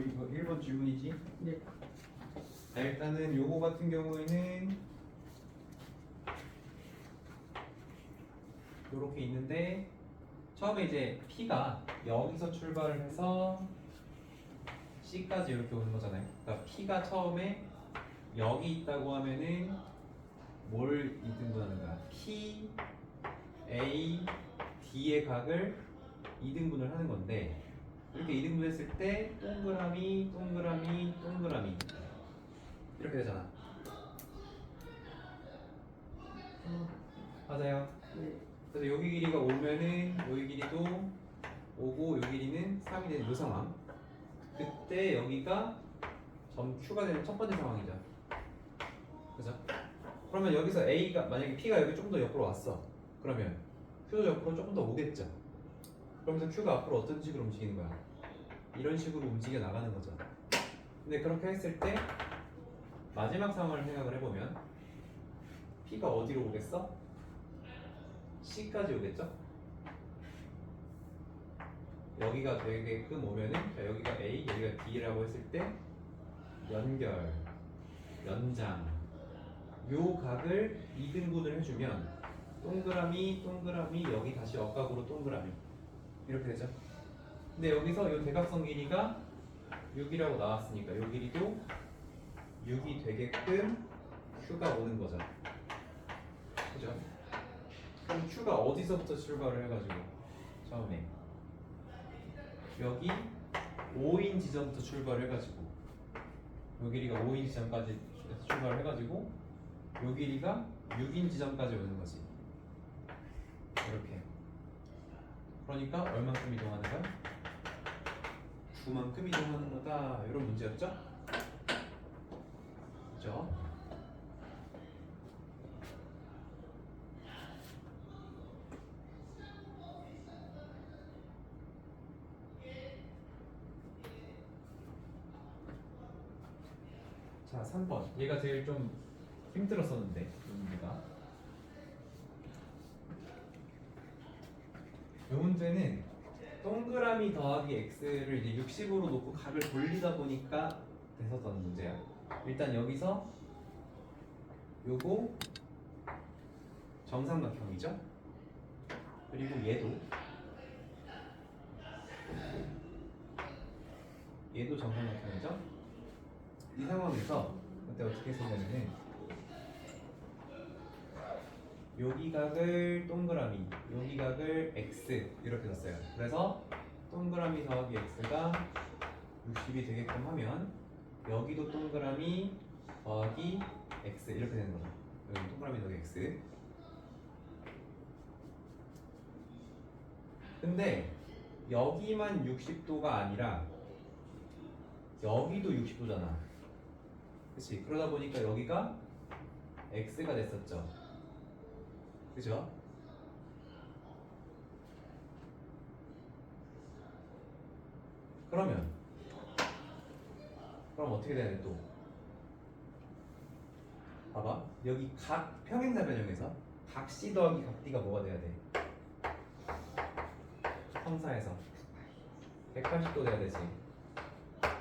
이거 1번 질문이지? 네. 자, 일단은 요거 같은 경우에는 요렇게 있는데 처음에 이제 P가 여기서 출발을 해서 C까지 이렇게 오는 거잖아요. 그러니까 P가 처음에 여기 있다고 하면은 뭘 이등분하는 거야? P, A, D의 각을 이등분을 하는 건데 이렇게 이등분했을 때 동그라미, 동그라미, 동그라미 이렇게 되잖아. 맞아요. 네. 그래서 여기 길이가 오면은 여기 길이도 오고 여기 길이는 3이 되는 이 상황. 그때 여기가 점 Q가 되는 첫 번째 상황이죠. 그죠? 그러면 여기서 A가 만약에 P가 여기 조금 더 옆으로 왔어. 그러면 Q도 옆으로 조금 더 오겠죠. 그러면서 Q가 앞으로 어떤 식으로 움직이는 거야? 이런 식으로 움직여 나가는 거죠. 근데 그렇게 했을 때 마지막 상황을 생각을 해보면 P가 어디로 오겠어? C까지 오겠죠? 여기가 되게끔 오면은 자, 여기가 A, 여기가 D라고 했을 때 연결, 연장 요 각을 2등분을 해주면 동그라미, 동그라미 여기 다시 억각으로 동그라미 이렇게 되죠. 근데 여기서 요 대각선 길이가 6이라고 나왔으니까 요 길이도 6이 되게끔 Q가 오는 거죠. 그죠? 그럼 Q가 어디서부터 출발을 해가지고 처음에 여기 5인 지점부터 출발을 해가지고 요 길이가 5인 지점까지 출발을 해가지고 요 길이가 6인 지점까지 오는 거지. 이렇게. 그러니까 얼만큼 이동하는 거야? 9만큼 이동하는 거다. 이런 문제였죠? 그죠? 자, 3번. 얘가 제일 좀 힘들었었는데, 이 문제가. 이 문제는 동그라미 더하기 x를 이제 60으로 놓고 각을 돌리다 보니까 됐었던 문제야. 일단 여기서 요거 정삼각형이죠. 그리고 얘도 정삼각형이죠. 이 상황에서 그때 어떻게 했었냐면은 여기 각을 동그라미, 여기 각을 x 이렇게 줬어요. 그래서 동그라미 더하기 x가 60이 되게끔 하면 여기도 동그라미 더하기 x 이렇게 되는 거죠. 여기 동그라미 더하기 x. 근데 여기만 60도가 아니라 여기도 60도잖아. 그치? 그러다 보니까 여기가 x가 됐었죠. 그죠? 그럼 어떻게 돼야 돼 또? 봐봐. 여기 각 평행사 변형에서 각 C 더하기 각 D가 뭐가 돼야 돼? 형사에서 180도 돼야 되지.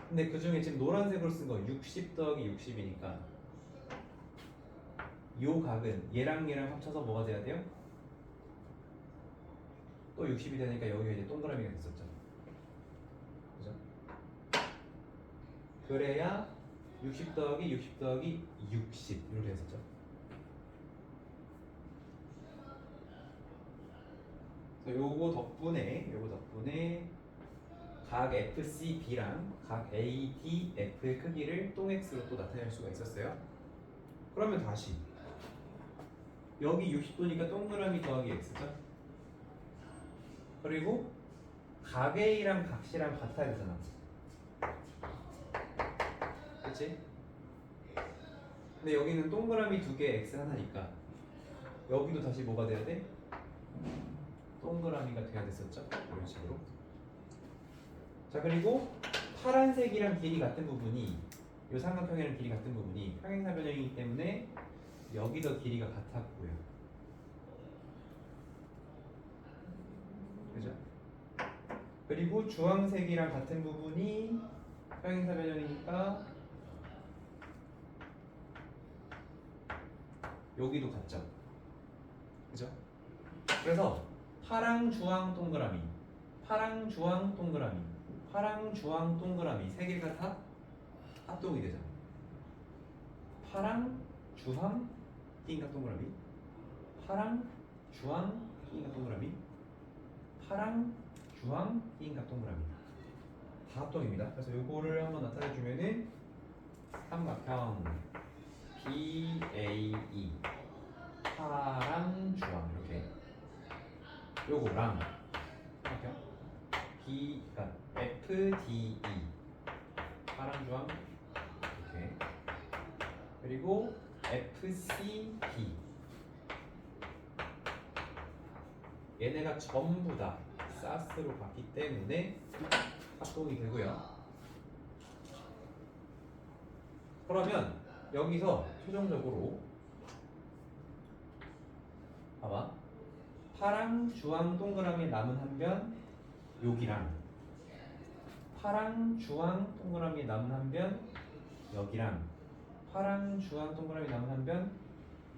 근데 그 중에 지금 노란색으로 쓴 거 60 더하기 60이니까 요 각은 얘랑 합쳐서 뭐가 돼야 돼요? 또 60이 되니까 여기가 이제 동그라미가 됐었죠. 그죠? 그래야 60 더하기 60 더하기 60 이렇게 했었죠. 그래서 요거 덕분에 각 FCB랑 각 ADF의 크기를 똥x로 또 나타낼 수가 있었어요. 그러면 다시 여기 60도니까 동그라미 더하기 x죠. 그리고 각 A랑 각 C랑 같아야 되잖아. 그치? 근데 여기는 동그라미 두 개 x 하나니까 여기도 다시 뭐가 돼야 돼? 동그라미가 돼야 됐었죠. 이런 식으로. 자, 그리고 파란색이랑 길이 같은 부분이 이 삼각형이랑 길이 같은 부분이 평행사 변형이기 때문에 여기도 길이가 같았고요. 그죠? 그리고 주황색이랑 같은 부분이 평행사 변형이니까 여기도 같죠. 그죠? 그래서 파랑 주황 동그라미, 파랑 주황 동그라미, 파랑 주황 동그라미 세 개가 다 합동이 되잖아. 파랑 주황 띵각 동그라미, 파랑 주황 띵각 동그라미, 파랑 주황 띵각 동그라미 다 합동입니다. 그래서 요거를 한번 나타내 주면은 삼각형 BAE 파랑 주황 이렇게 요거랑 삼각형 그러니까 FDE 파랑 주황 이렇게 그리고 FCB 얘네가 전부 다 사스로 갔기 때문에 합동이 되고요. 그러면 여기서 최종적으로 봐봐. 파랑 주황 동그라미 남은 한 변 여기랑 파랑 주황 동그라미 남은 한 변 여기랑 파랑 주황 동그라미 남은 한 변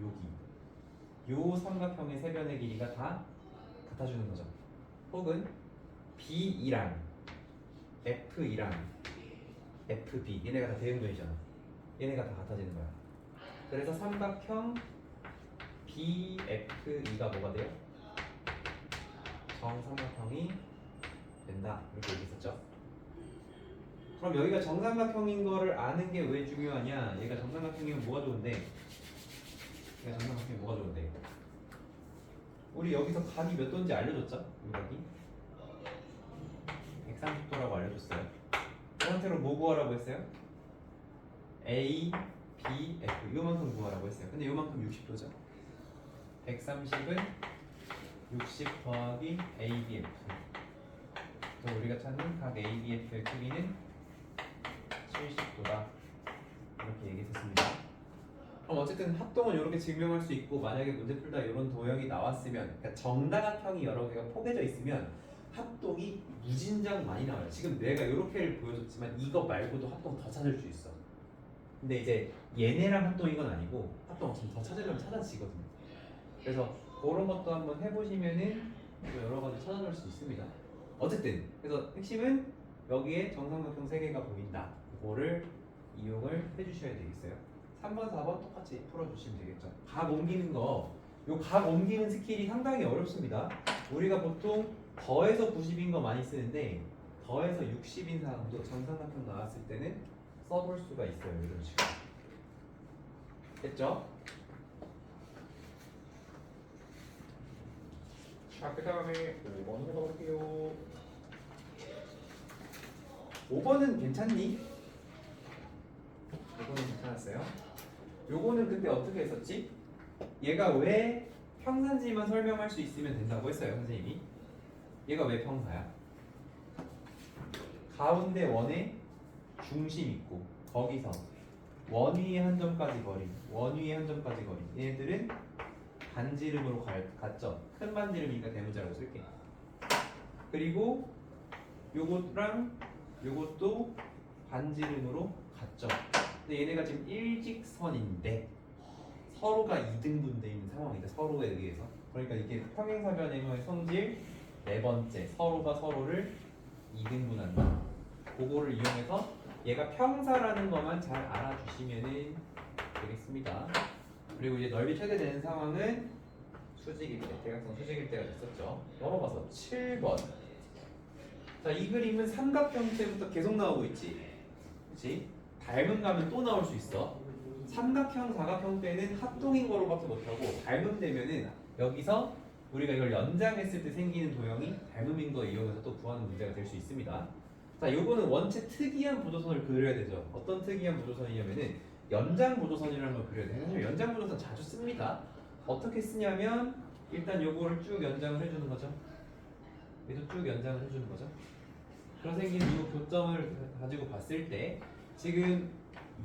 여기 요 삼각형의 세 변의 길이가 다 같아주는 거죠. 혹은 B2랑 F2랑 FB 얘네가 다 대응변이잖아. 얘네가 다 같아지는 거야. 그래서 삼각형 BF2가 뭐가 돼요? 정삼각형이 된다. 이렇게 얘기했었죠. 그럼 여기가 정삼각형인 거를 아는 게 왜 중요하냐? 얘가 정삼각형이면 뭐가 좋은데? 얘가 정삼각형이 뭐가 좋은데? 우리 여기서 각이 몇 도인지 알려줬죠? 이 각이 130도라고 알려줬어요. 그 상태로 뭐 구하라고 했어요? A, B, F 요만큼 구하라고 했어요. 근데 요만큼 60도죠. 130은 60 더하기 A, B, F. 그래서 우리가 찾는 각 A, B, F의 크기는 70도다. 이렇게 얘기했었습니다. 그럼 어쨌든 합동은 이렇게 증명할 수 있고 만약에 문제 풀다 이런 도형이 나왔으면 그러니까 정다각형이 여러 개가 포개져 있으면 합동이 무진장 많이 나와요. 지금 내가 이렇게 보여줬지만 이거 말고도 합동 더 찾을 수 있어. 근데 이제 얘네랑 합동인 건 아니고 합동 없으면 더 찾으려면 찾아지거든요. 그래서 그런 것도 한번 해보시면은 또 여러 가지 찾아낼 수 있습니다. 어쨌든 그래서 핵심은 여기에 정삼각형 3개가 보인다. 그거를 이용을 해주셔야 되겠어요. 3번, 4번 똑같이 풀어주시면 되겠죠. 각 옮기는 거, 요 각 옮기는 스킬이 상당히 어렵습니다. 우리가 보통 더해서 90인 거 많이 쓰는데 더해서 60인 사람도 정삼각형 나왔을 때는 써볼 수가 있어요. 이런 식으로. 됐죠? 자, 그 다음에 5번으로 가볼게요. 5번은 괜찮니? 5번은 괜찮았어요. 요거는 근데 어떻게 했었지? 얘가 왜 평산지만 설명할 수 있으면 된다고 했어요, 선생님이. 얘가 왜 평사야? 가운데 원에 중심 있고 거기서 원 위에 한 점까지 거리, 원 위에 한 점까지 거리. 얘네들은 반지름으로 갔죠. 큰 반지름이니까 대문자라고 쓸게. 그리고 요것랑 요것도 반지름으로 갔죠. 근데 얘네가 지금 일직선인데 서로가 이등분되어 있는 상황이다. 서로에 의해서. 그러니까 이게 평행사변형의 성질 네 번째, 서로가 서로를 이등분한다. 그거를 이용해서 얘가 평사라는 것만 잘 알아주시면 되겠습니다. 그리고 이제 넓이 최대되는 상황은 수직일 때, 대각선 수직일 때가 됐었죠. 넘어가서 7번. 자, 이 그림은 삼각형 때부터 계속 나오고 있지. 그렇지? 닮은 가면 또 나올 수 있어. 삼각형, 사각형 때는 합동인 거로밖에 못하고 닮음 되면은 여기서 우리가 이걸 연장했을 때 생기는 도형이 닮음인 거 이용해서 또 구하는 문제가 될 수 있습니다. 자, 요거는 원체 특이한 보조선을 그려야 되죠. 어떤 특이한 보조선이냐면은 연장 보조선이라는 걸 그려야 돼요. 사실 연장 보조선 자주 씁니다. 어떻게 쓰냐면 일단 요거를 쭉 연장을 해주는 거죠. 얘도 쭉 연장을 해주는 거죠. 그런 생기는 이 교점을 가지고 봤을 때 지금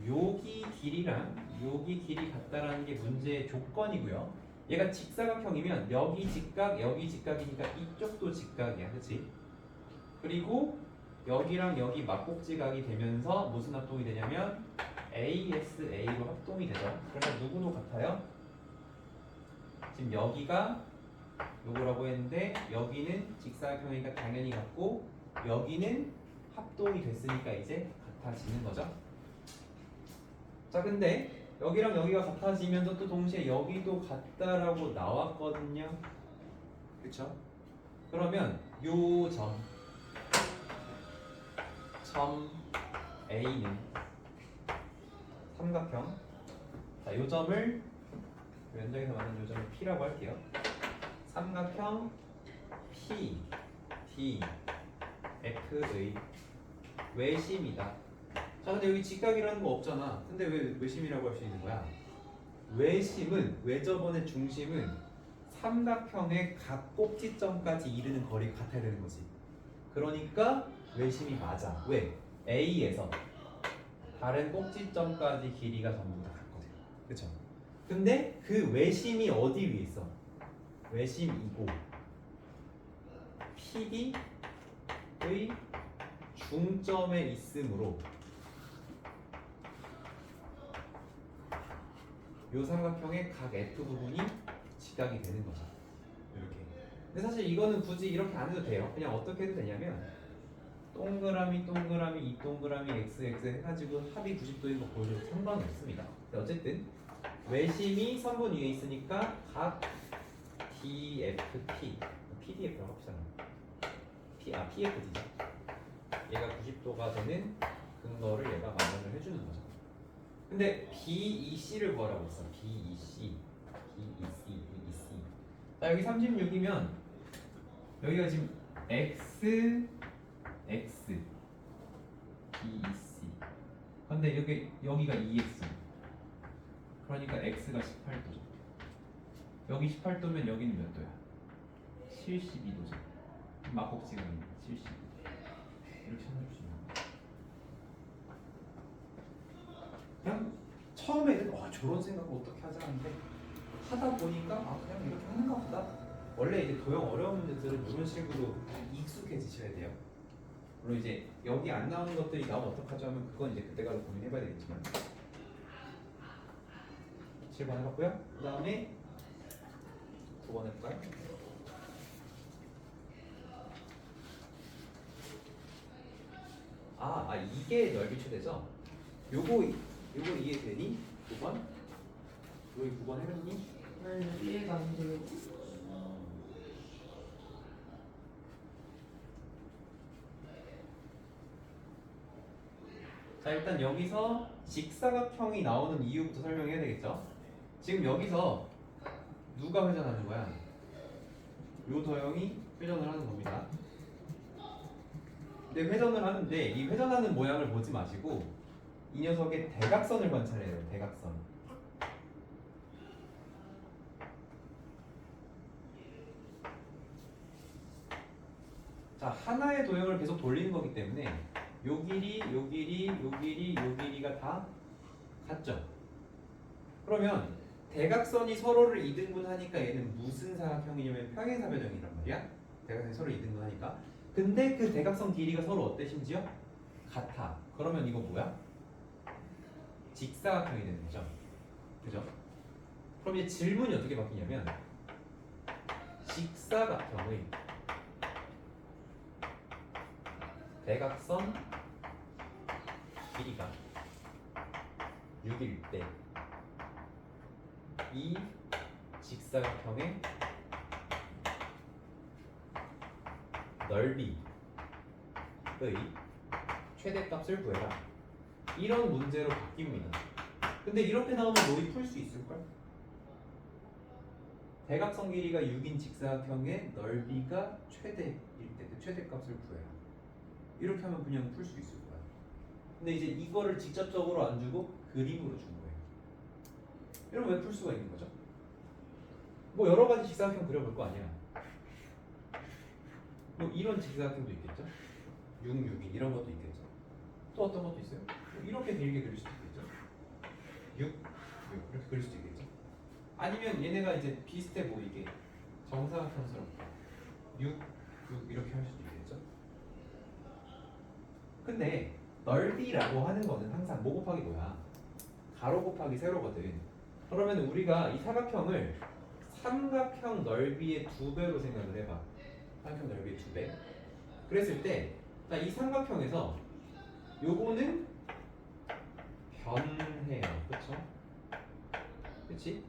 여기 길이랑 여기 길이 같다라는 게 문제의 조건이고요. 얘가 직사각형이면 여기 직각, 여기 직각이니까 이쪽도 직각이야, 그렇지? 그리고 여기랑 여기 막꼭지각이 되면서 무슨 합동이 되냐면 ASA로 합동이 되죠. 그래서 누구도 같아요? 지금 여기가 요거라고 했는데 여기는 직사각형이니까 당연히 같고 여기는 합동이 됐으니까 이제 같아지는 거죠. 자, 근데 여기랑 여기가 같아지면서 또 동시에 여기도 같다라고 나왔거든요. 그쵸? 그러면 요 점 A는 삼각형. 자, 요 점을 면적에서 만든 요 점을 P라고 할게요. 삼각형 P, D, F의 외심이다. 자, 근데 여기 직각이라는 거 없잖아. 근데 왜 외심이라고 할 수 있는 거야? 외심은 외접원의 중심은 삼각형의 각 꼭지점까지 이르는 거리가 같아야 되는 거지. 그러니까 외심이 맞아. 왜? A에서 다른 꼭지점까지 길이가 전부 다 같거든. 그쵸? 근데 그 외심이 어디 위에 있어? 외심이고 PD의 중점에 있으므로 요 삼각형의 각 F 부분이 직각이 되는 거죠. 이렇게. 근데 사실 이거는 굳이 이렇게 안 해도 돼요. 그냥 어떻게 해도 되냐면 동그라미 동그라미 이 동그라미 XX 해가지고 합이 90도인 거 보여줘도 상관은 없습니다. 근데 어쨌든 외심이 선분 위에 있으니까 각 DFP PDF라고 합시다. PFD죠. 얘가 90도가 되는 근거를 얘가 마련을 해주는 거죠. 근데 BEC를 구하라고 했어. BEC. 자, 여기 36이면 여기가 지금 X, BEC. 근데 여기가 EX. 그러니까 X가 18도죠. 여기 18도면 여기는 몇 도야? 72도죠. 막꼭지가 72도. 이렇게 찾아주시면 그냥 처음에는 저런 생각을 어떻게 하자 하는데 하다 보니까 그냥 이렇게 하는가 보다. 원래 이제 도형 어려운 문제들은 이런 식으로 익숙해지셔야 돼요. 물론 이제 여기 안 나오는 것들이 나오면 어떡하죠 하면 그건 이제 그때 가서 고민해봐야 되겠지만 7번 해봤고요. 그 다음에 9번 해볼까요? 이게 넓이 최대죠? 요거 이해되니? 9번? 여기 9번 해봤니? 이해가 안 돼요. 자, 일단 여기서 직사각형이 나오는 이유부터 설명해야 되겠죠? 지금 여기서 누가 회전하는 거야? 요 도형이 회전을 하는 겁니다. 근데 회전을 하는데 이 회전하는 모양을 보지 마시고 이 녀석의 대각선을 관찰해요. 대각선. 자, 하나의 도형을 계속 돌리는 거기 때문에 요 길이, 요 길이, 요 길이, 요 길이가 다 같죠? 그러면 대각선이 서로를 이등분하니까 얘는 무슨 사각형이냐면 평행사변형이란 말이야. 대각선이 서로 이등분하니까. 근데 그 대각선 길이가 서로 어때 심지어? 같아. 그러면 이거 뭐야? 직사각형이 되는 거죠. 그죠? 그럼 이제 질문이 어떻게 바뀌냐면 직사각형의 대각선 길이가 6일 때 이 직사각형의 넓이의 최대값을 구해라. 이런 문제로 바뀝니다. 근데 이렇게 나오면 너희 풀 수 있을걸? 대각선 길이가 6인 직사각형의 넓이가 최대일 때 그 최대값을 구해라. 이렇게 하면 그냥 풀 수 있을 거야. 근데 이제 이거를 직접적으로 안 주고 그림으로 준 거예요. 이러면 왜 풀 수가 있는 거죠? 뭐 여러 가지 직사각형 그려볼 거 아니야. 뭐 이런 직사각형도 있겠죠? 6, 6인 이런 것도 있겠죠? 또 어떤 것도 있어요? 뭐 이렇게 길게 그릴 수도 있겠죠? 6, 6 이렇게 그릴 수도 있겠죠? 아니면 얘네가 이제 비슷해 보이게 정사각형스럽게 6, 6 이렇게 할 수도 있겠죠? 근데 넓이라고 하는 거는 항상 뭐 곱하기 뭐야? 가로 곱하기 세로거든. 그러면 우리가 이 사각형을 삼각형 넓이의 2배로 생각을 해봐. 삼각형 넓이의 2배. 그랬을 때, 이 삼각형에서 요거는 변해요. 그쵸? 그치?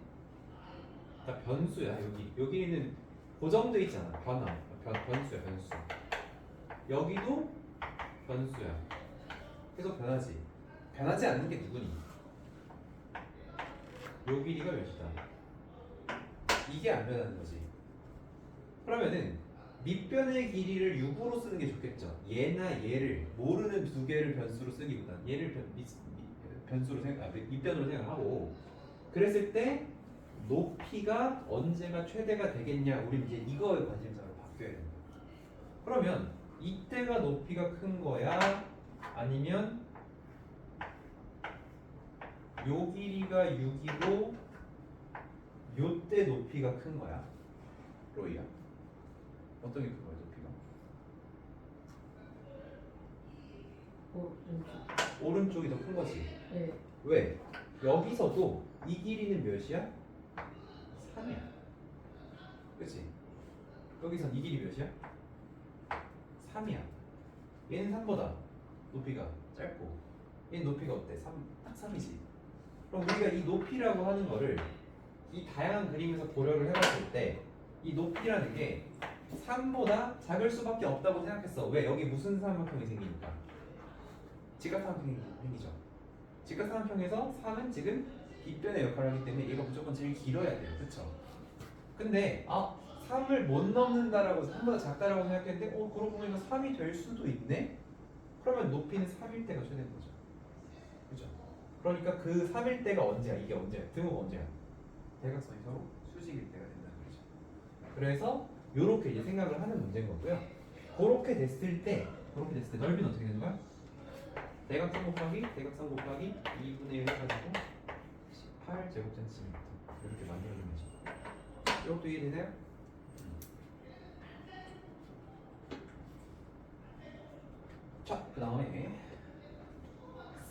그러니까 변수야. 여기는 고정돼 있잖아. 변수야, 변수. 여기도 변수야. 계속 변하지. 변하지 않는 게 누구니? 요 길이가 몇이다. 이게 안 변하는 거지. 그러면은 밑변의 길이를 6으로 쓰는 게 좋겠죠. 얘나 얘를 모르는 두 개를 변수로 쓰기보다 얘를 변수로 밑변으로 생각하고, 그랬을 때 높이가 언제가 최대가 되겠냐, 우리 이제 이거의 관심사로 바뀌어야 된다. 그러면 이때가 높이가 큰 거야? 아니면 요 길이가 6이고 요때 높이가 큰 거야? 로이야? 어떤 게 큰 거야, 높이가? 오른쪽이 더 큰 거지. 네. 왜? 여기서도 이 길이는 몇이야? 3이야. 그치? 여기선 이 길이 몇이야? 3이야. 얘는 3보다 높이가 짧고, 얘는 높이가 어때? 딱 3이지. 그럼 우리가 이 높이라고 하는 거를 이 다양한 그림에서 고려를 해봤을 때 이 높이라는 게 3보다 작을 수밖에 없다고 생각했어. 왜? 여기 무슨 삼각형이 생기니까? 직각삼각형이 생기죠. 직각삼각형에서 3은 지금 빗변의 역할을 하기 때문에 얘가 무조건 제일 길어야 돼요. 그쵸? 근데 3을 못 넘는다라고, 3보다 작다라고 생각했는데 그러고 보니까 3이 될 수도 있네? 그러면 높이는 3일 때가 최대인 거죠. 그죠? 그러니까 그 3일 때가 언제야? 이게 언제야? 등호가 언제야? 대각선이 서로 수직일 때가 된다는 거죠. 그래서 요렇게 이제 생각을 하는 문제인 거고요. 그렇게 됐을 때 넓이는 어떻게 되는 거야? 대각선 곱하기 2분의 1 해가지고 18제곱센티미터 이렇게 만들어주면 되죠. 이것도 이해되나요? 자, 그 다음에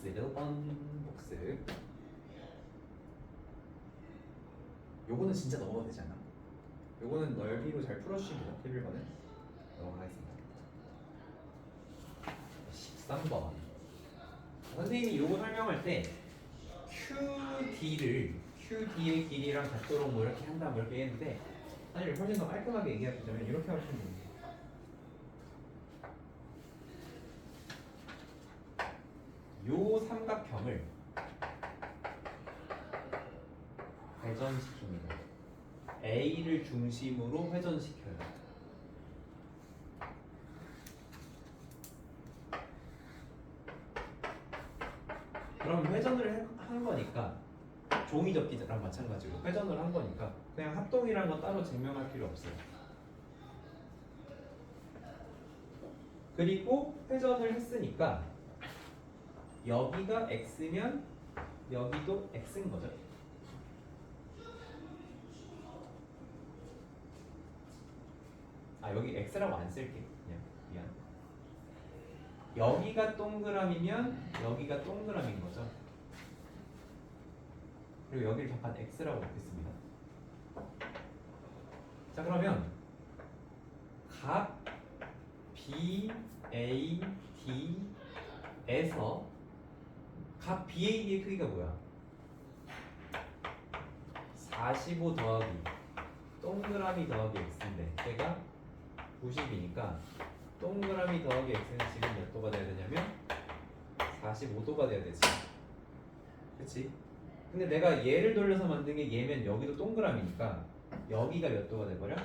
11번 복습. 요거는 진짜 넘어가도 되지 않나? 요거는 넓이로 잘 풀어주시면 돼요. 11번은 넘어가겠습니다. 13번. 선생님이 요거 설명할 때 QD의 길이랑 같도록 뭐 이렇게 한다 뭐 이렇게 했는데, 사실 훨씬 더 깔끔하게 얘기하자면 이렇게 하시면 됩니다. 요 삼각형을 회전시킵니다. A를 중심으로 회전시켜요. 그럼 회전을 한 거니까, 종이 접기랑 마찬가지로 회전을 한 거니까 그냥 합동이라는 건 따로 증명할 필요 없어요. 그리고 회전을 했으니까 여기가 x면 여기도 x인 거죠. 여기 x라고 안 쓸게. 그냥 미안. 여기가 동그라미면 여기가 동그라미인 거죠. 그리고 여기를 잠깐 x라고 놓겠습니다. 자, 그러면 각 BAD에서 각 BAD의 크기가 뭐야? 45 더하기 동그라미 더하기 x인데 얘가 90이니까 동그라미 더하기 x는 지금 몇 도가 돼야 되냐면 45도가 돼야 되지. 그치? 근데 내가 얘를 돌려서 만든 게 얘면 여기도 동그라미니까 여기가 몇 도가 돼버려?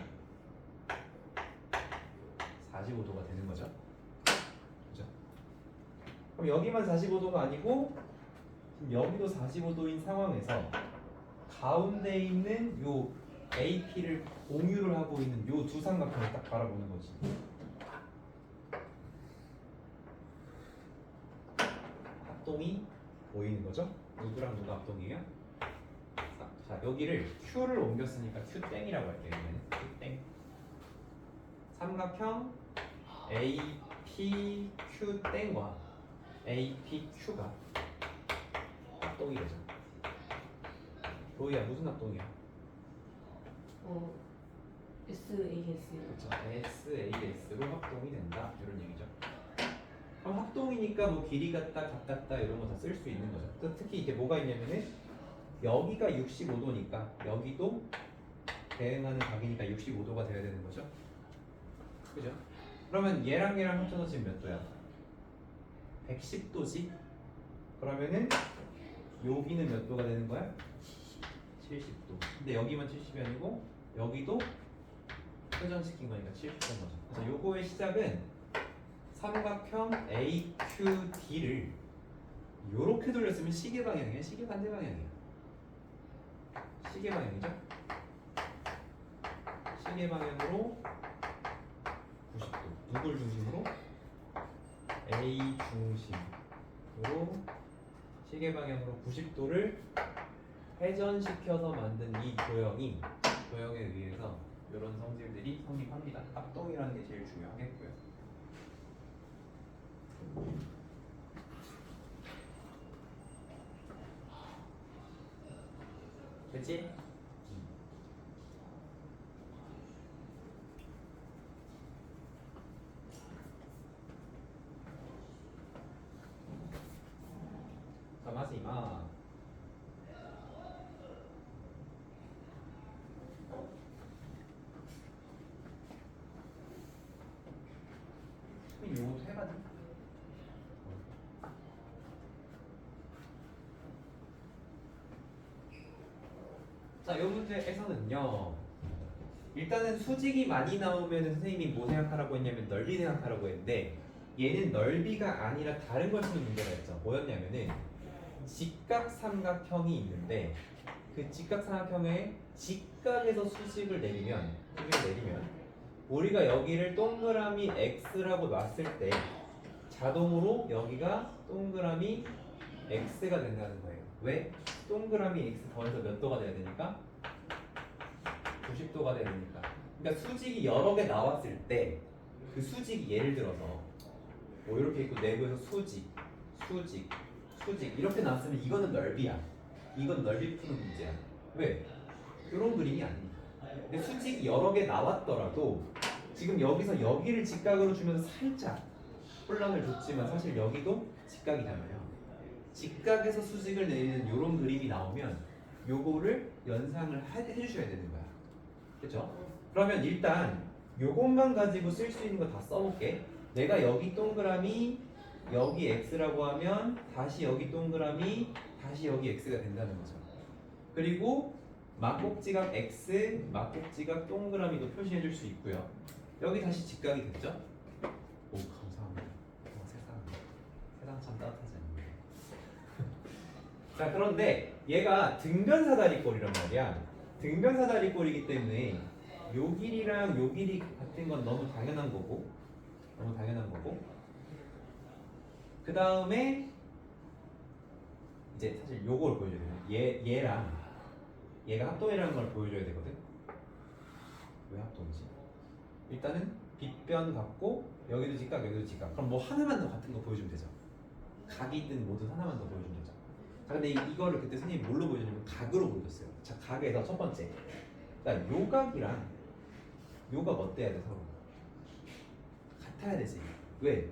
45도가 되는 거죠. 그죠? 그럼 여기만 45도가 아니고 지금 여기도 45도인 상황에서 가운데 있는 요 AP를 공유를 하고 있는 요 두 삼각형을 딱 바라보는 거지. 합동이 보이는 거죠? 누구랑 누가 합동이에요? 자, 여기를 Q를 옮겼으니까 Q땡이라고 할게요. 이제는 Q땡. 삼각형 APQ땡과 APQ가 합동이 되죠. 로이야 무슨 합동이야? SAS. 그렇죠. SAS로 합동이 된다 이런 얘기죠. 그럼 합동이니까 뭐 길이 같다, 각 같다 이런 거 다 쓸 수 있는 거죠. 또 특히 이게 뭐가 있냐면은 여기가 65도니까 여기도 대응하는 각이니까 65도가 돼야 되는 거죠. 그죠? 그러면 얘랑 얘랑 합쳐서 지금 몇 도야? 110도지? 그러면은 여기는 몇 도가 되는 거야? 70도. 근데 여기만 70이 아니고 여기도 회전시킨 거니까 70도인 거죠. 그래서 요거의 시작은 삼각형 AQD를 요렇게 돌렸으면 시계 방향이야. 시계 반대 방향이야. 시계 방향이죠? 시계 방향으로 90도. 누굴 중심으로? A 중심으로 시계 방향으로 90도를 회전시켜서 만든 이 조형에 의해서 이런 성질들이 성립합니다. 합동이라는 게 제일 중요하겠고요. 됐지? 가마시마. 요것도 해가지고. 자, 이 문제에서는요. 일단은 수직이 많이 나오면 선생님이 뭐 생각하라고 했냐면 넓이 생각하라고 했는데 얘는 넓이가 아니라 다른 걸 쓰는 문제가 있죠. 뭐였냐면은 직각삼각형이 있는데 그 직각삼각형의 직각에서 수직을 내리면 우리가 여기를 동그라미 x라고 놨을 때 자동으로 여기가 동그라미 x가 된다는 거예요. 왜? 동그라미 x 더해서 몇 도가 돼야 되니까? 90도가 돼야 되니까. 그러니까 수직이 여러 개 나왔을 때 그 수직이 예를 들어서 뭐 이렇게 있고 내부에서 수직 이렇게 나왔으면 이거는 넓이야. 이건 넓이 푸는 문제야. 왜? 이런 그림이 아니니까. 근데 수직이 여러 개 나왔더라도 지금 여기서 여기를 직각으로 주면서 살짝 혼란을 줬지만 사실 여기도 직각이잖아요. 직각에서 수직을 내리는 이런 그림이 나오면 요거를 연상을 해주셔야 되는 거야. 그렇죠? 그러면 일단 요것만 가지고 쓸 수 있는 거 다 써볼게. 내가 여기 동그라미 여기 x라고 하면 다시 여기 동그라미 다시 여기 x가 된다는 거죠. 그리고 막곡지각 x, 막곡지각 동그라미도 표시해 줄 수 있고요. 여기 다시 직각이 됐죠? 오, 감사합니다. 세상 참 따뜻하지 않나요? 자, 그런데 얘가 등변사다리꼴이란 말이야. 등변사다리꼴이기 때문에 요 길이랑 요 길이 같은 건 너무 당연한 거고 그 다음에 이제 사실 요걸 보여줘야 돼요. 얘랑 얘가 합동이라는 걸 보여줘야 되거든. 왜 합동이지? 일단은 빗변 같고 여기도 직각 여기도 직각. 그럼 뭐 하나만 더 같은 거 보여주면 되죠. 각이든 뭐든 하나만 더 보여주면 되죠. 자, 근데 이거를 그때 선생님이 뭘로 보여줬냐면 각으로 보여줬어요. 자, 각에서 첫 번째 그러니까 요 각이랑 요각 어때야 돼? 서로 같아야 되지. 왜?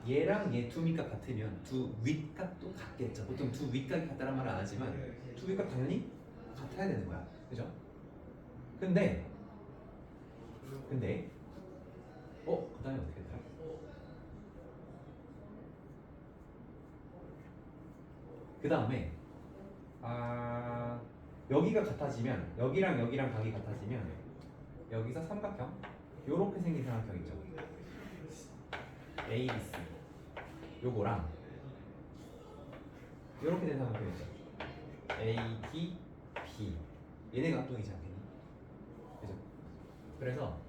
얘랑 얘 두 밑각 같으면 두 윗각도 같겠죠. 보통 두 윗각이 같다는 말은 안 하지만 두 윗각 당연히 같아야 되는 거야. 그죠? 근데 그 다음에 어떻게 되더라? 그 다음에 여기가 같아지면 여기랑 여기랑 각이 같아지면 여기서 삼각형 요렇게 생긴 삼각형 있죠. ABC 요거랑 요렇게 된 삼각형 있죠. AD, B 얘네가 합동이지 않겠니? 그죠? 그래서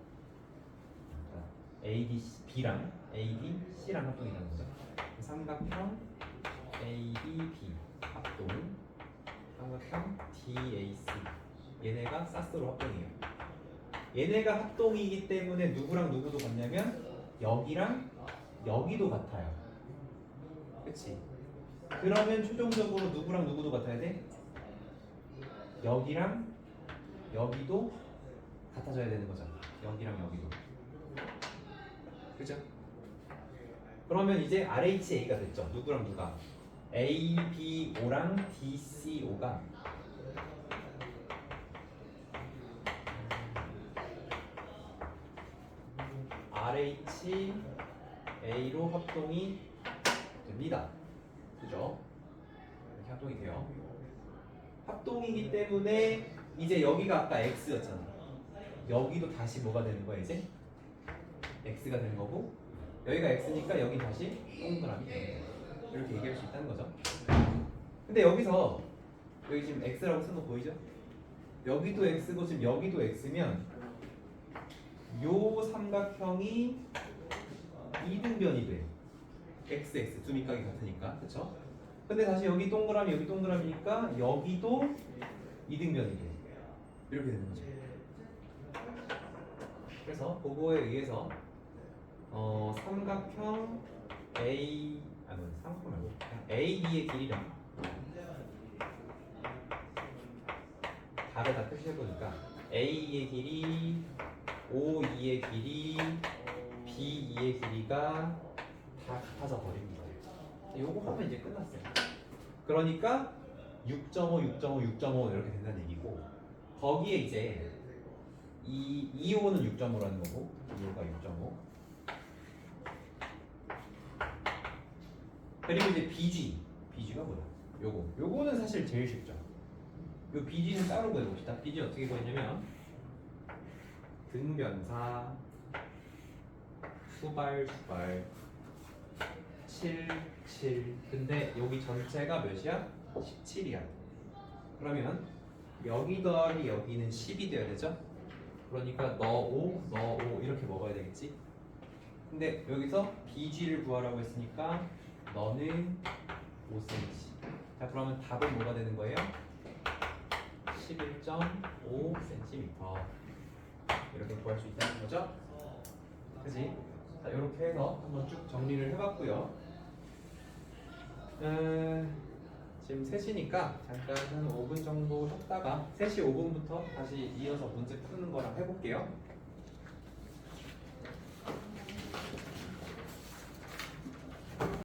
AD, B랑 AD, C랑 합동이라는 거죠. 삼각형 ADB 합동 삼각형 DAC 얘네가 사스로 합동이에요. 얘네가 합동이기 때문에 누구랑 누구도 같냐면 여기랑 여기도 같아요. 그치? 그러면 최종적으로 누구랑 누구도 같아야 돼? 여기랑 여기도 같아져야 되는 거잖아. 여기랑 여기도. 그죠? 그러면 이제 RHA가 됐죠. 누구랑 누가? ABO랑 DCO가 RHA로 합동이 됩니다. 그죠? 이렇게 합동이 돼요. 합동이기 때문에 이제 여기가 아까 X였잖아. 여기도 다시 뭐가 되는 거야 이제? X가 되는 거고 여기가 X니까 여기 다시 동그라미 되는 거야. 이렇게 얘기할 수 있다는 거죠. 근데 여기서 여기 지금 X라고 쓴 거 보이죠? 여기도 X고 지금 여기도 X면 요 삼각형이 이등변이 돼. XX 두 밑각이 같으니까 그쵸? 근데 다시 여기 동그라미 여기 동그라미니까 여기도 이등변이 돼. 이렇게 되는 거죠. 그래서 그거에 의해서 삼각형 삼각형 말고 그냥 AB의 길이랑 답에다 표시해 보니까 A의 길이, OE의 길이, BE의 길이가 다 같아져 버립니다. 요거 하면 이제 끝났어요. 그러니까 6.5, 6.5, 6.5 이렇게 된다는 얘기고 거기에 이제 이 2호는 6.5라는 거고 2호가 6.5 그리고 이제 BG가 뭐야? 요거는 사실 제일 쉽죠. 요 BG는 따로 구해봅시다. BG 어떻게 구했냐면 등변사 수발 7 근데 여기 전체가 몇이야? 17이야. 그러면 여기 더하기 여기는 10이 돼야 되죠? 그러니까 너 5 이렇게 먹어야 되겠지? 근데 여기서 BG를 구하라고 했으니까 너는 5cm. 자 그러면 답은 뭐가 되는 거예요? 11.5cm 이렇게 구할 수 있다는 거죠? 그치? 자 이렇게 해서 한번 쭉 정리를 해봤고요. 지금 3시니까 잠깐 한 5분 정도 쉬었다가 3시 5분부터 다시 이어서 문제 푸는 거랑 해볼게요.